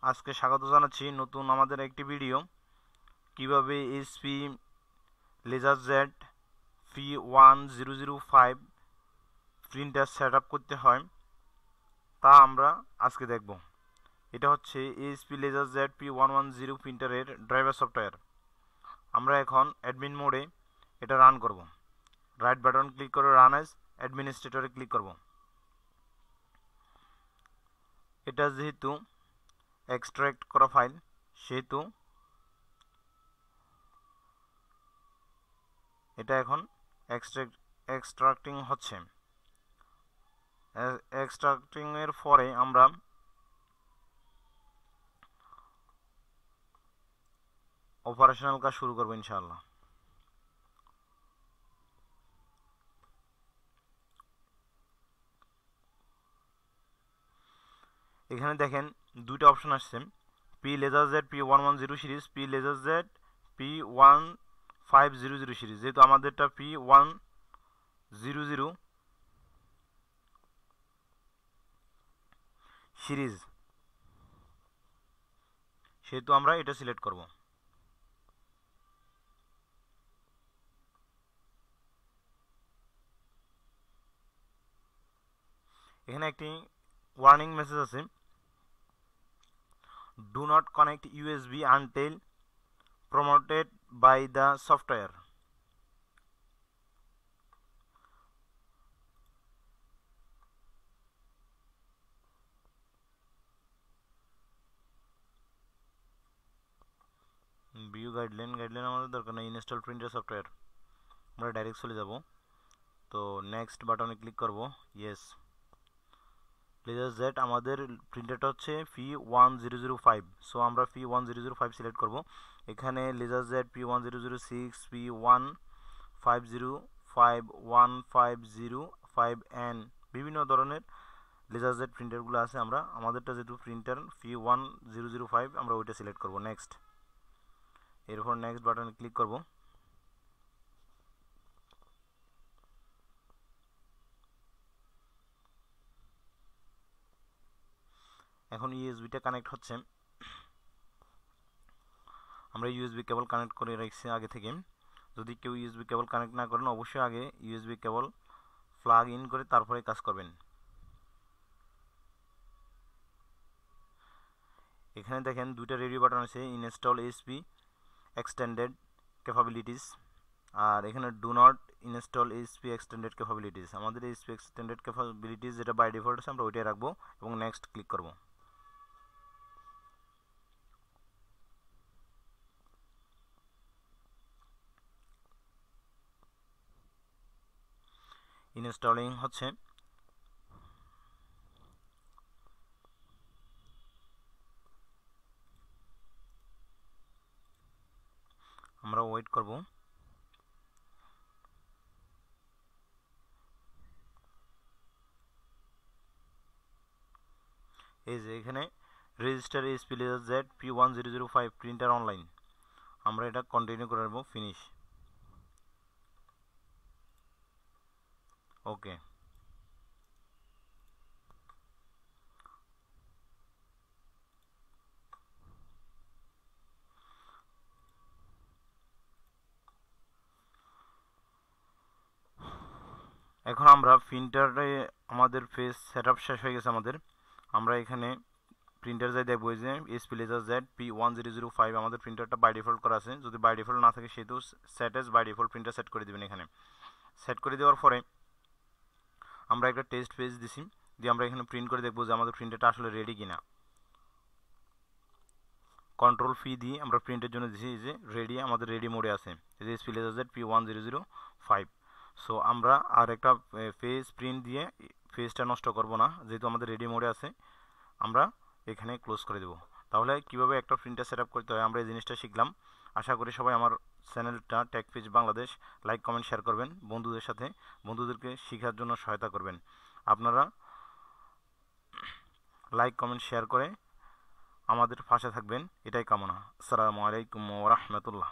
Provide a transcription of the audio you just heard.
আজকে স্বাগত জানাচ্ছি নতুন আমাদের একটি ভিডিও কিভাবে HP LaserJet P1005 printer setup করতে হয় তা আমরা আজকে দেখব। এটা হচ্ছে এইচপি LaserJet P110 প্রিন্টারের ড্রাইভার সফটওয়্যার। আমরা এখন অ্যাডমিন মোডে এটা রান করব। রাইট বাটন ক্লিক করে রান অ্যাজ অ্যাডমিনিস্ট্রেটরে ক্লিক করব। এটা যেহেতু এক্সট্রাক্ট করা ফাইল সেহেতু এটা এখন এক্সট্রাক্টিং হচ্ছে। এক্সট্রাক্টিং এর পরে আমরা অপারেশনাল কাজ শুরু করব ইনশাআল্লাহ। এখানে দেখেন দুইটা অপশন আসছে, P LaserJet P110 series, P LaserJet P1500 series. যেহেতু আমাদেরটা P100 সিরিজ সেহেতু আমরা এটা সিলেক্ট করব। এখানে একটি ওয়ার্নিং মেসেজ আছে, do not connect USB until promoted by the software। View guideline আমাদের দরকার নেই, ইনস্টল প্রিন্টার সফটওয়্যার আমরা ডাইরেক্ট চলে যাব। তো নেক্সট বাটনে ক্লিক করব, ইয়েস। LaserJet আমাদের প্রিন্টারটা হচ্ছে P1005, সো আমরা P1005 সিলেক্ট করব। এখানে LaserJet P1006, P1505, 1505N বিভিন্ন ধরনের LaserJet প্রিন্টারগুলো আছে। আমরা আমাদেরটা যেহেতু প্রিন্টার P1005 আমরা ওইটা সিলেক্ট করব। নেক্সট, এরপর নেক্সট বাটনে ক্লিক করব। এখন ইউএসবিটা কানেক্ট হচ্ছে। আমরা ইউএসবি কেবল কানেক্ট করে রাখছি আগে থেকে। যদি কেউ ইউএসবি কেবল কানেক্ট না করেন অবশ্যই আগে ইউএসবি কেবল প্লাগ ইন করে তারপরে কাজ করবেন। এখানে দেখেন দুইটা রেডিও বাটন আছে, ইনস্টল এইচপি এক্সটেন্ডেড ক্যাপাবিলিটিস, আর এখানে do not install HP extended capabilities. আমাদের এইচপি এক্সটেন্ডেড ক্যাপাবিলিটিস যেটা বাই ডিফল্ট আছে আমরা ওইটাই রাখবো এবং নেক্সট ক্লিক করব। ইনস্টলিং হচ্ছে। আমরা ওয়েট করব। এই যে এখানে register HP LaserJet P1005 printer online, আমরা এটা কন্টিনিউ করে নেব, ফিনিশ। ওকে। এখন আমরা প্রিন্টারে আমাদের ফেস সেটআপ শেষ হয়ে গেছে আমাদের। আমরা এখানে প্রিন্টার যাই দেখবো যে এইচপি LaserJet P1005 আমাদের প্রিন্টারটা বাই ডিফল্ট করা আছে। যদি বাই ডিফল্ট না থাকে সেহেতু set as by default printer set করে দিবেন। এখানে সেট করে দেওয়ার পরে আমরা একটা টেস্ট পেজ দিছি, দিয়ে আমরা এখানে প্রিন্ট করে দেখবো যে আমাদের প্রিন্টারটা আসলে রেডি কিনা। কন্ট্রোল ফি দিয়ে আমরা প্রিন্টের জন্য দিছি যে রেডি, আমাদের রেডি মোডে আছে এই যে এইচপি LaserJet P1005। সো আমরা আর একটা পেজ প্রিন্ট দিয়ে পেজটা নষ্ট করব না, যেহেতু আমাদের রেডি মোডে আছে আমরা এখানে ক্লোজ করে দেব। তাহলে কিভাবে একটা প্রিন্টার সেটআপ করতে হয় আমরা এই জিনিসটা শিখলাম। আশা করি সবাই আমার চ্যানেলটা tech page Bangladesh like comment share করবেন, বন্ধুদের সাথে বন্ধুদেরকে শেখার জন্য সহায়তা করবেন। আপনারা লাইক কমেন্ট শেয়ার করে আমাদের পাশে থাকবেন এটাই কামনা। আসসালামু আলাইকুম ওয়া রাহমাতুল্লাহ।